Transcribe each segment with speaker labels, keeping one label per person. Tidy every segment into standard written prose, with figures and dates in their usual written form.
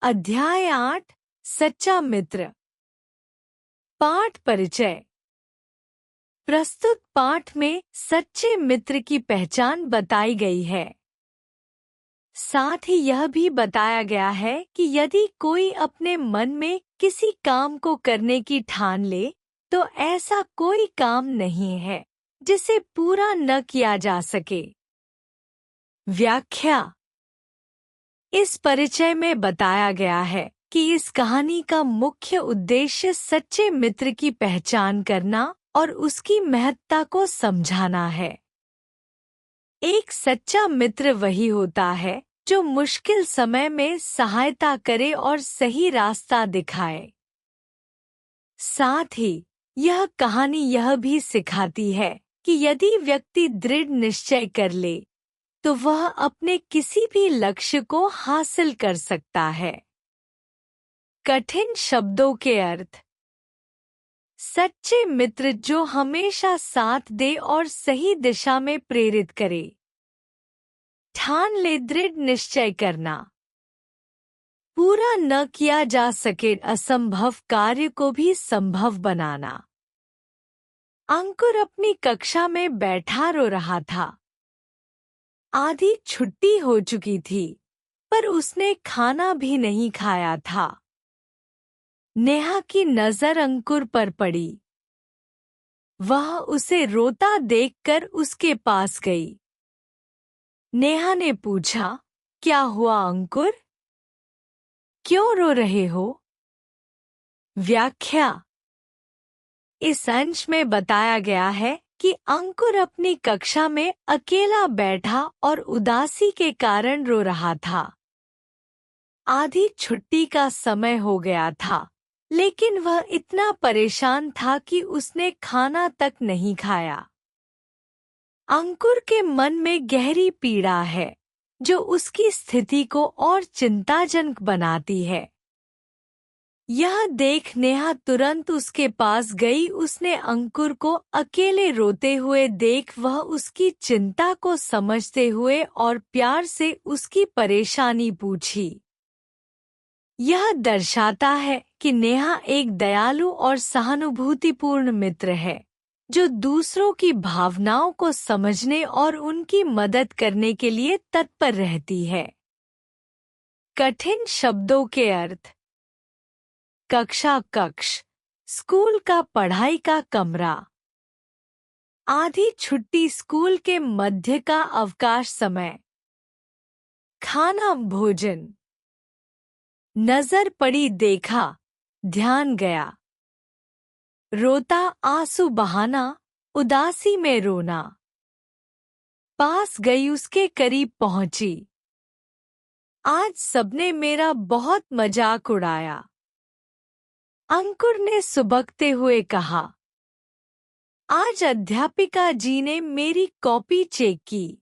Speaker 1: अध्याय 8 सच्चा मित्र। पाठ परिचय। प्रस्तुत पाठ में सच्चे मित्र की पहचान बताई गई है। साथ ही यह भी बताया गया है कि यदि कोई अपने मन में किसी काम को करने की ठान ले तो ऐसा कोई काम नहीं है जिसे पूरा न किया जा सके। व्याख्या। इस परिचय में बताया गया है कि इस कहानी का मुख्य उद्देश्य सच्चे मित्र की पहचान करना और उसकी महत्ता को समझाना है। एक सच्चा मित्र वही होता है जो मुश्किल समय में सहायता करे और सही रास्ता दिखाए। साथ ही यह कहानी यह भी सिखाती है कि यदि व्यक्ति दृढ़ निश्चय कर ले तो वह अपने किसी भी लक्ष्य को हासिल कर सकता है। कठिन शब्दों के अर्थ। सच्चे मित्र जो हमेशा साथ दे और सही दिशा में प्रेरित करे। ठान ले दृढ़ निश्चय करना। पूरा न किया जा सके असंभव कार्य को भी संभव बनाना। अंकुर अपनी कक्षा में बैठा रो रहा था। आधी छुट्टी हो चुकी थी पर उसने खाना भी नहीं खाया था। नेहा की नजर अंकुर पर पड़ी। वह उसे रोता देखकर उसके पास गई। नेहा ने पूछा, क्या हुआ अंकुर? क्यों रो रहे हो? व्याख्या। इस अंश में बताया गया है कि अंकुर अपनी कक्षा में अकेला बैठा और उदासी के कारण रो रहा था। आधी छुट्टी का समय हो गया था लेकिन वह इतना परेशान था कि उसने खाना तक नहीं खाया। अंकुर के मन में गहरी पीड़ा है जो उसकी स्थिति को और चिंताजनक बनाती है। यह देख नेहा तुरंत उसके पास गई। उसने अंकुर को अकेले रोते हुए देख वह उसकी चिंता को समझते हुए और प्यार से उसकी परेशानी पूछी। यह दर्शाता है कि नेहा एक दयालु और सहानुभूतिपूर्ण मित्र है जो दूसरों की भावनाओं को समझने और उनकी मदद करने के लिए तत्पर रहती है। कठिन शब्दों के अर्थ। कक्षा कक्ष, स्कूल का पढ़ाई का कमरा। आधी छुट्टी स्कूल के मध्य का अवकाश समय। खाना भोजन। नजर पड़ी देखा, ध्यान गया। रोता आंसू बहाना, उदासी में रोना। पास गई उसके करीब पहुंची। आज सबने मेरा बहुत मजाक उड़ाया। अंकुर ने सुबकते हुए कहा। आज अध्यापिका जी ने मेरी कॉपी चेक की।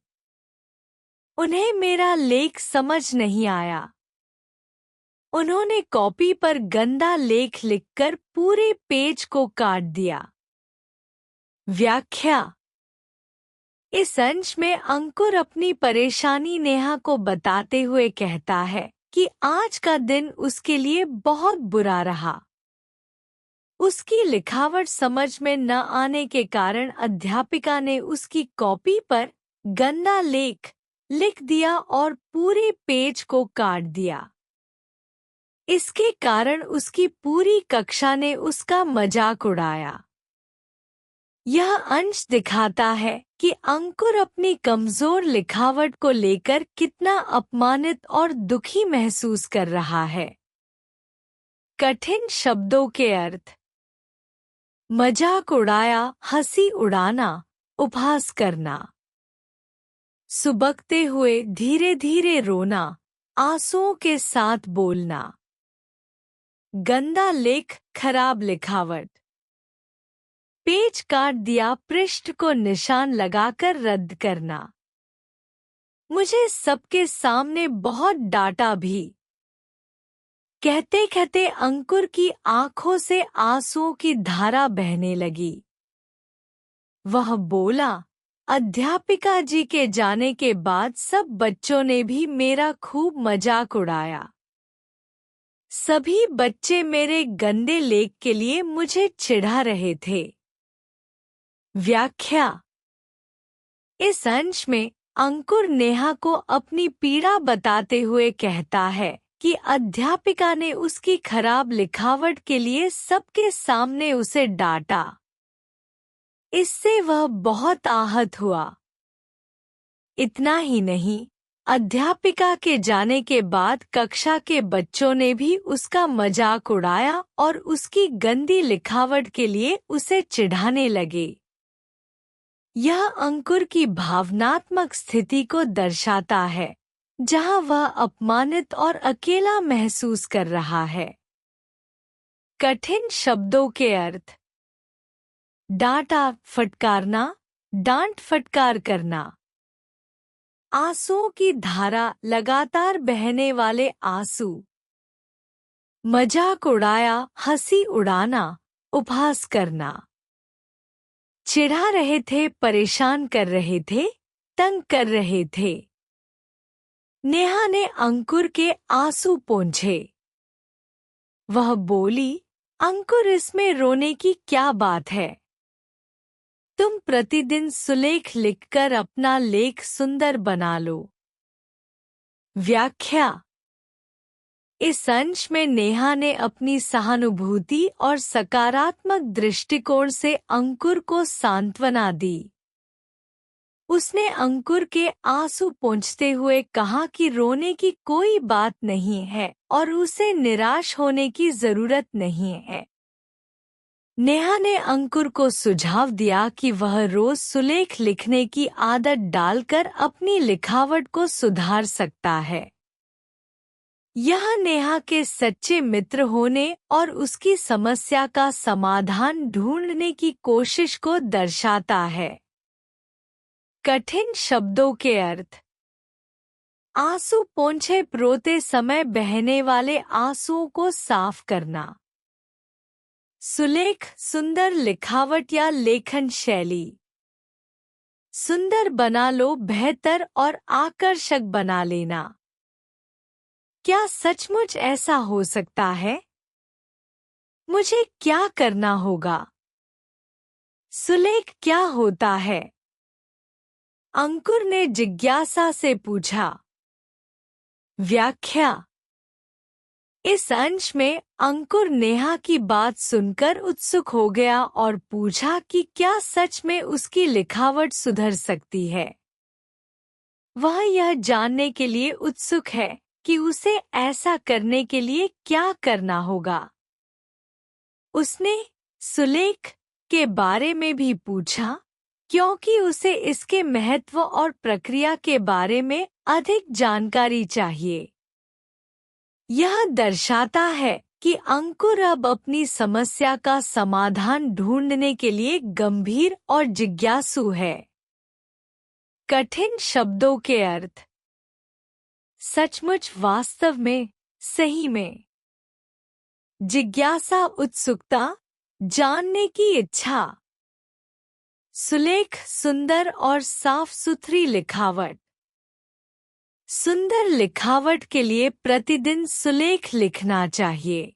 Speaker 1: उन्हें मेरा लेख समझ नहीं आया। उन्होंने कॉपी पर गंदा लेख लिखकर पूरे पेज को काट दिया। व्याख्या। इस अंश में अंकुर अपनी परेशानी नेहा को बताते हुए कहता है कि आज का दिन उसके लिए बहुत बुरा रहा। उसकी लिखावट समझ में न आने के कारण अध्यापिका ने उसकी कॉपी पर गंदा लेख लिख दिया और पूरे पेज को काट दिया। इसके कारण उसकी पूरी कक्षा ने उसका मजाक उड़ाया। यह अंश दिखाता है कि अंकुर अपनी कमजोर लिखावट को लेकर कितना अपमानित और दुखी महसूस कर रहा है। कठिन शब्दों के अर्थ। मजाक उड़ाया, हंसी उड़ाना, उपहास करना। सुबकते हुए धीरे धीरे रोना, आंसुओं के साथ बोलना। गंदा लेख, खराब लिखावट। पेज काट दिया, पृष्ठ को निशान लगाकर रद्द करना। मुझे सबके सामने बहुत डांटा भी। कहते कहते अंकुर की आंखों से आंसुओं की धारा बहने लगी। वह बोला, अध्यापिका जी के जाने के बाद सब बच्चों ने भी मेरा खूब मजाक उड़ाया। सभी बच्चे मेरे गंदे लेख के लिए मुझे चिढ़ा रहे थे। व्याख्या। इस अंश में अंकुर नेहा को अपनी पीड़ा बताते हुए कहता है कि अध्यापिका ने उसकी खराब लिखावट के लिए सबके सामने उसे डांटा। इससे वह बहुत आहत हुआ। इतना ही नहीं, अध्यापिका के जाने के बाद कक्षा के बच्चों ने भी उसका मजाक उड़ाया और उसकी गंदी लिखावट के लिए उसे चिढ़ाने लगे। यह अंकुर की भावनात्मक स्थिति को दर्शाता है, जहां वह अपमानित और अकेला महसूस कर रहा है। कठिन शब्दों के अर्थ। डांटा, फटकारना, डांट फटकार करना। आंसुओं की धारा, लगातार बहने वाले आंसू। मजाक उड़ाया, हंसी उड़ाना, उपहास करना। चिढ़ा रहे थे, परेशान कर रहे थे, तंग कर रहे थे। नेहा ने अंकुर के आंसू पोंछे। वह बोली, अंकुर, इसमें रोने की क्या बात है? तुम प्रतिदिन सुलेख लिखकर अपना लेख सुंदर बना लो। व्याख्या। इस अंश में नेहा ने अपनी सहानुभूति और सकारात्मक दृष्टिकोण से अंकुर को सांत्वना दी। उसने अंकुर के आंसू पोंछते हुए कहा कि रोने की कोई बात नहीं है और उसे निराश होने की जरूरत नहीं है। नेहा ने अंकुर को सुझाव दिया कि वह रोज सुलेख लिखने की आदत डालकर अपनी लिखावट को सुधार सकता है। यह नेहा के सच्चे मित्र होने और उसकी समस्या का समाधान ढूंढने की कोशिश को दर्शाता है। कठिन शब्दों के अर्थ। आंसू पोंछे, रोते समय बहने वाले आंसुओं को साफ करना। सुलेख, सुंदर लिखावट या लेखन शैली। सुंदर बना लो, बेहतर और आकर्षक बना लेना। क्या सचमुच ऐसा हो सकता है? मुझे क्या करना होगा? सुलेख क्या होता है? अंकुर ने जिज्ञासा से पूछा। व्याख्या। इस अंश में अंकुर नेहा की बात सुनकर उत्सुक हो गया और पूछा कि क्या सच में उसकी लिखावट सुधर सकती है। वह यह जानने के लिए उत्सुक है कि उसे ऐसा करने के लिए क्या करना होगा। उसने सुलेख के बारे में भी पूछा, क्योंकि उसे इसके महत्व और प्रक्रिया के बारे में अधिक जानकारी चाहिए। यह दर्शाता है कि अंकुर अब अपनी समस्या का समाधान ढूंढने के लिए गंभीर और जिज्ञासु है। कठिन शब्दों के अर्थ। सचमुच, वास्तव में, सही में। जिज्ञासा, उत्सुकता, जानने की इच्छा। सुलेख, सुंदर और साफ सुथरी लिखावट। सुंदर लिखावट के लिए प्रतिदिन सुलेख लिखना चाहिए।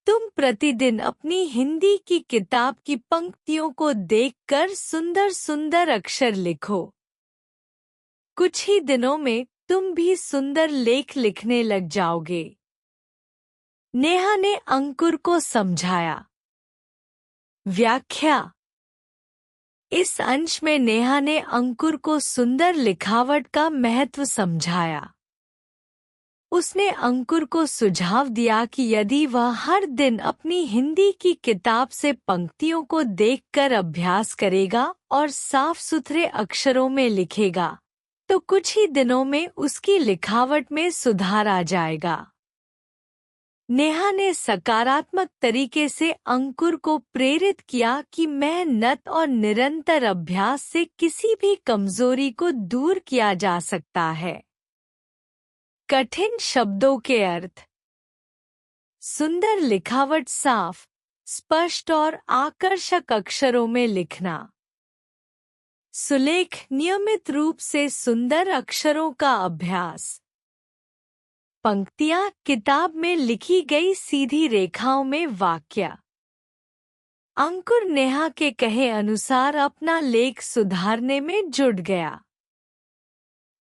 Speaker 1: तुम प्रतिदिन अपनी हिंदी की किताब की पंक्तियों को देखकर सुंदर सुंदर अक्षर लिखो। कुछ ही दिनों में तुम भी सुंदर लेख लिखने लग जाओगे। नेहा ने अंकुर को समझाया। व्याख्या। इस अंश में नेहा ने अंकुर को सुंदर लिखावट का महत्व समझाया। उसने अंकुर को सुझाव दिया कि यदि वह हर दिन अपनी हिंदी की किताब से पंक्तियों को देखकर अभ्यास करेगा और साफ सुथरे अक्षरों में लिखेगा, तो कुछ ही दिनों में उसकी लिखावट में सुधार आ जाएगा। नेहा ने सकारात्मक तरीके से अंकुर को प्रेरित किया कि मेहनत और निरंतर अभ्यास से किसी भी कमजोरी को दूर किया जा सकता है। कठिन शब्दों के अर्थ। सुंदर लिखावट, साफ, स्पष्ट और आकर्षक अक्षरों में लिखना। सुलेख, नियमित रूप से सुंदर अक्षरों का अभ्यास। पंक्तियाँ किताब में लिखी गई सीधी रेखाओं में वाक्य। अंकुर नेहा के कहे अनुसार अपना लेख सुधारने में जुट गया।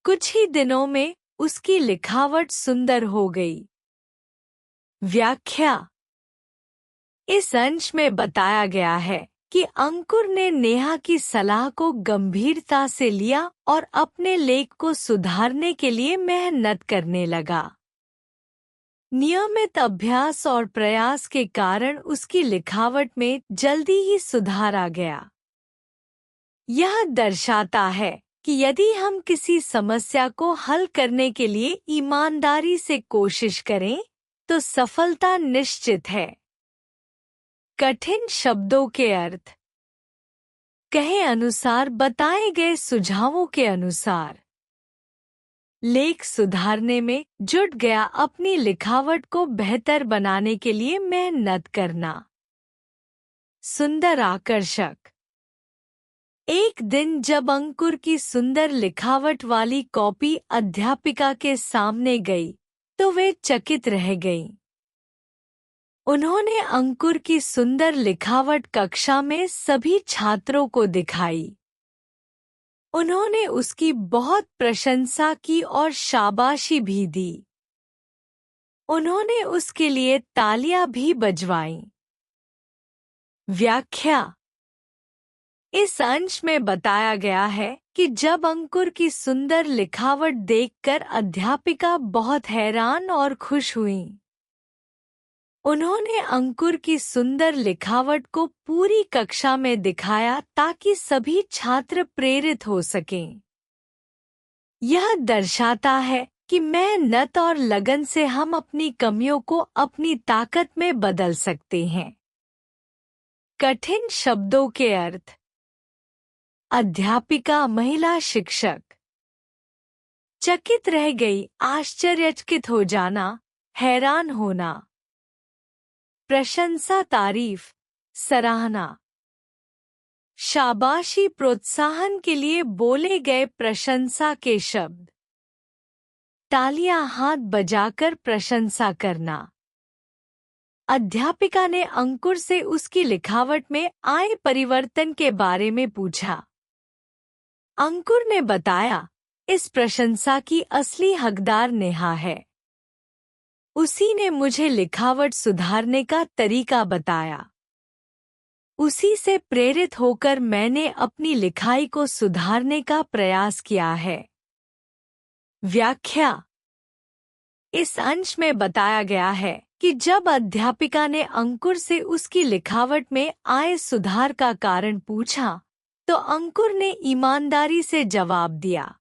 Speaker 1: कुछ ही दिनों में उसकी लिखावट सुंदर हो गई। व्याख्या। इस अंश में बताया गया है कि अंकुर ने नेहा की सलाह को गंभीरता से लिया और अपने लेख को सुधारने के लिए मेहनत करने लगा। नियमित अभ्यास और प्रयास के कारण उसकी लिखावट में जल्दी ही सुधार आ गया। यह दर्शाता है कि यदि हम किसी समस्या को हल करने के लिए ईमानदारी से कोशिश करें तो सफलता निश्चित है। कठिन शब्दों के अर्थ। कहे अनुसार बताए गए सुझावों के अनुसार लेख सुधारने में जुट गया। अपनी लिखावट को बेहतर बनाने के लिए मेहनत करना। सुंदर आकर्षक। एक दिन जब अंकुर की सुंदर लिखावट वाली कॉपी अध्यापिका के सामने गई तो वे चकित रह गईं। उन्होंने अंकुर की सुंदर लिखावट कक्षा में सभी छात्रों को दिखाई। उन्होंने उसकी बहुत प्रशंसा की और शाबाशी भी दी। उन्होंने उसके लिए तालियां भी बजवाईं। व्याख्या। इस अंश में बताया गया है कि जब अंकुर की सुंदर लिखावट देखकर अध्यापिका बहुत हैरान और खुश हुईं। उन्होंने अंकुर की सुंदर लिखावट को पूरी कक्षा में दिखाया ताकि सभी छात्र प्रेरित हो सकें। यह दर्शाता है कि मेहनत और लगन से हम अपनी कमियों को अपनी ताकत में बदल सकते हैं। कठिन शब्दों के अर्थ। अध्यापिका महिला शिक्षक। चकित रह गई, आश्चर्यचकित हो जाना, हैरान होना। प्रशंसा, तारीफ, सराहना। शाबाशी, प्रोत्साहन के लिए बोले गए प्रशंसा के शब्द। तालियां, हाथ बजाकर प्रशंसा करना। अध्यापिका ने अंकुर से उसकी लिखावट में आए परिवर्तन के बारे में पूछा। अंकुर ने बताया, इस प्रशंसा की असली हकदार नेहा है। उसी ने मुझे लिखावट सुधारने का तरीका बताया। उसी से प्रेरित होकर मैंने अपनी लिखाई को सुधारने का प्रयास किया है। व्याख्या। इस अंश में बताया गया है कि जब अध्यापिका ने अंकुर से उसकी लिखावट में आए सुधार का कारण पूछा, तो अंकुर ने ईमानदारी से जवाब दिया।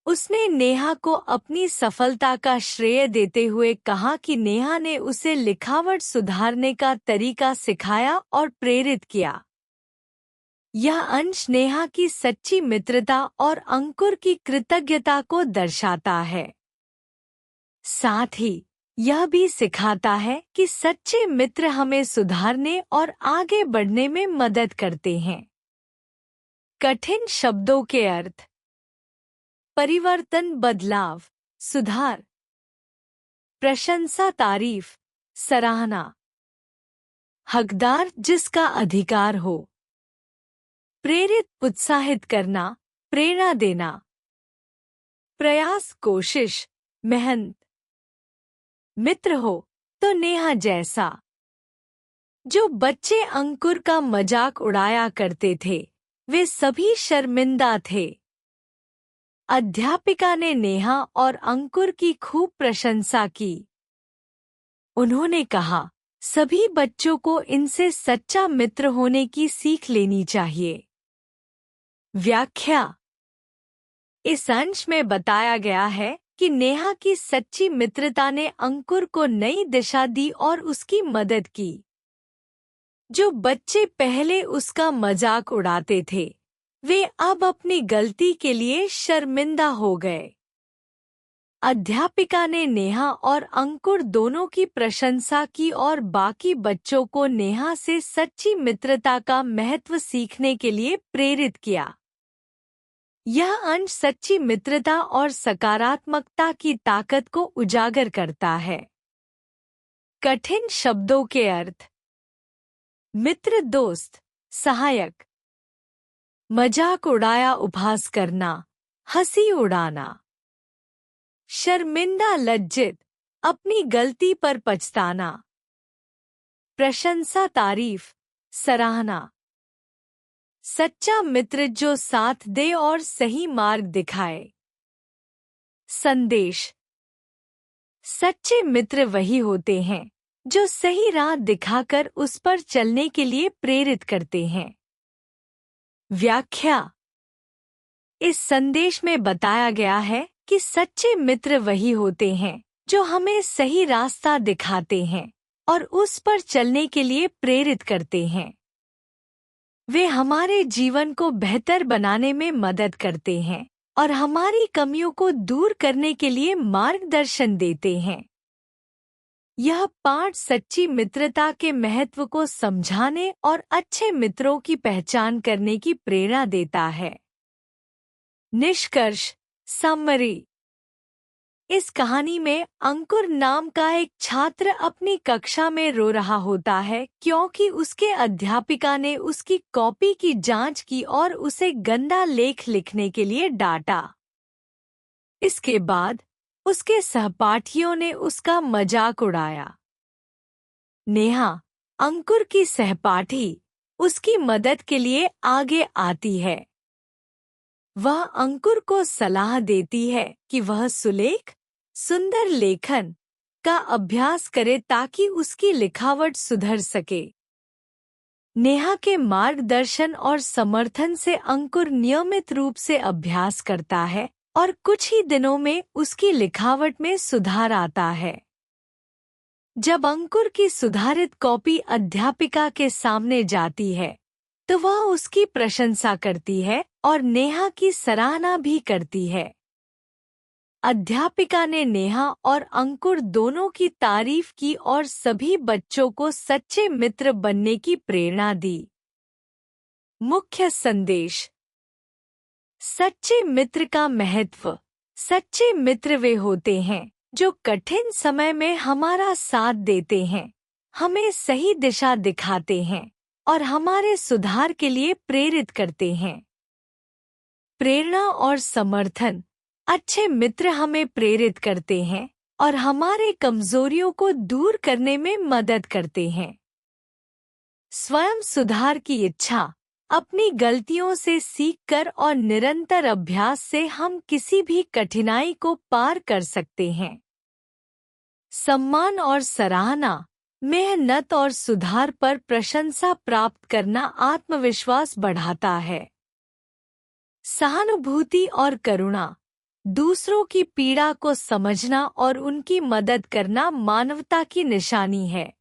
Speaker 1: उसने नेहा को अपनी सफलता का श्रेय देते हुए कहा कि नेहा ने उसे लिखावट सुधारने का तरीका सिखाया और प्रेरित किया। यह अंश नेहा की सच्ची मित्रता और अंकुर की कृतज्ञता को दर्शाता है। साथ ही यह भी सिखाता है कि सच्चे मित्र हमें सुधारने और आगे बढ़ने में मदद करते हैं। कठिन शब्दों के अर्थ। परिवर्तन, बदलाव, सुधार। प्रशंसा, तारीफ, सराहना। हकदार, जिसका अधिकार हो। प्रेरित, उत्साहित करना, प्रेरणा देना। प्रयास, कोशिश, मेहनत। मित्र हो तो नेहा जैसा। जो बच्चे अंकुर का मजाक उड़ाया करते थे वे सभी शर्मिंदा थे। अध्यापिका ने नेहा और अंकुर की खूब प्रशंसा की। उन्होंने कहा, सभी बच्चों को इनसे सच्चा मित्र होने की सीख लेनी चाहिए। व्याख्या। इस अंश में बताया गया है कि नेहा की सच्ची मित्रता ने अंकुर को नई दिशा दी और उसकी मदद की। जो बच्चे पहले उसका मजाक उड़ाते थे वे अब अपनी गलती के लिए शर्मिंदा हो गए। अध्यापिका ने नेहा और अंकुर दोनों की प्रशंसा की और बाकी बच्चों को नेहा से सच्ची मित्रता का महत्व सीखने के लिए प्रेरित किया। यह अंश सच्ची मित्रता और सकारात्मकता की ताकत को उजागर करता है। कठिन शब्दों के अर्थ। मित्र, दोस्त, सहायक। मजाक उड़ाया, उपहास करना, हंसी उड़ाना। शर्मिंदा, लज्जित, अपनी गलती पर पछताना। प्रशंसा, तारीफ, सराहना। सच्चा मित्र जो साथ दे और सही मार्ग दिखाए। संदेश। सच्चे मित्र वही होते हैं जो सही राह दिखाकर उस पर चलने के लिए प्रेरित करते हैं। व्याख्या। इस संदेश में बताया गया है कि सच्चे मित्र वही होते हैं जो हमें सही रास्ता दिखाते हैं और उस पर चलने के लिए प्रेरित करते हैं। वे हमारे जीवन को बेहतर बनाने में मदद करते हैं और हमारी कमियों को दूर करने के लिए मार्गदर्शन देते हैं। यह पाठ सच्ची मित्रता के महत्व को समझाने और अच्छे मित्रों की पहचान करने की प्रेरणा देता है। निष्कर्ष, समरी। इस कहानी में अंकुर नाम का एक छात्र अपनी कक्षा में रो रहा होता है क्योंकि उसके अध्यापिका ने उसकी कॉपी की जांच की और उसे गंदा लेख लिखने के लिए डांटा। इसके बाद उसके सहपाठियों ने उसका मजाक उड़ाया। नेहा, अंकुर की सहपाठी, उसकी मदद के लिए आगे आती है। वह अंकुर को सलाह देती है कि वह सुलेख, सुंदर लेखन का अभ्यास करे ताकि उसकी लिखावट सुधर सके। नेहा के मार्गदर्शन और समर्थन से अंकुर नियमित रूप से अभ्यास करता है और कुछ ही दिनों में उसकी लिखावट में सुधार आता है। जब अंकुर की सुधारित कॉपी अध्यापिका के सामने जाती है तो वह उसकी प्रशंसा करती है और नेहा की सराहना भी करती है। अध्यापिका ने नेहा और अंकुर दोनों की तारीफ की और सभी बच्चों को सच्चे मित्र बनने की प्रेरणा दी। मुख्य संदेश। सच्चे मित्र का महत्व। सच्चे मित्र वे होते हैं जो कठिन समय में हमारा साथ देते हैं, हमें सही दिशा दिखाते हैं और हमारे सुधार के लिए प्रेरित करते हैं। प्रेरणा और समर्थन। अच्छे मित्र हमें प्रेरित करते हैं और हमारे कमजोरियों को दूर करने में मदद करते हैं। स्वयं सुधार की इच्छा। अपनी गलतियों से सीखकर और निरंतर अभ्यास से हम किसी भी कठिनाई को पार कर सकते हैं। सम्मान और सराहना। मेहनत और सुधार पर प्रशंसा प्राप्त करना आत्मविश्वास बढ़ाता है। सहानुभूति और करुणा। दूसरों की पीड़ा को समझना और उनकी मदद करना मानवता की निशानी है।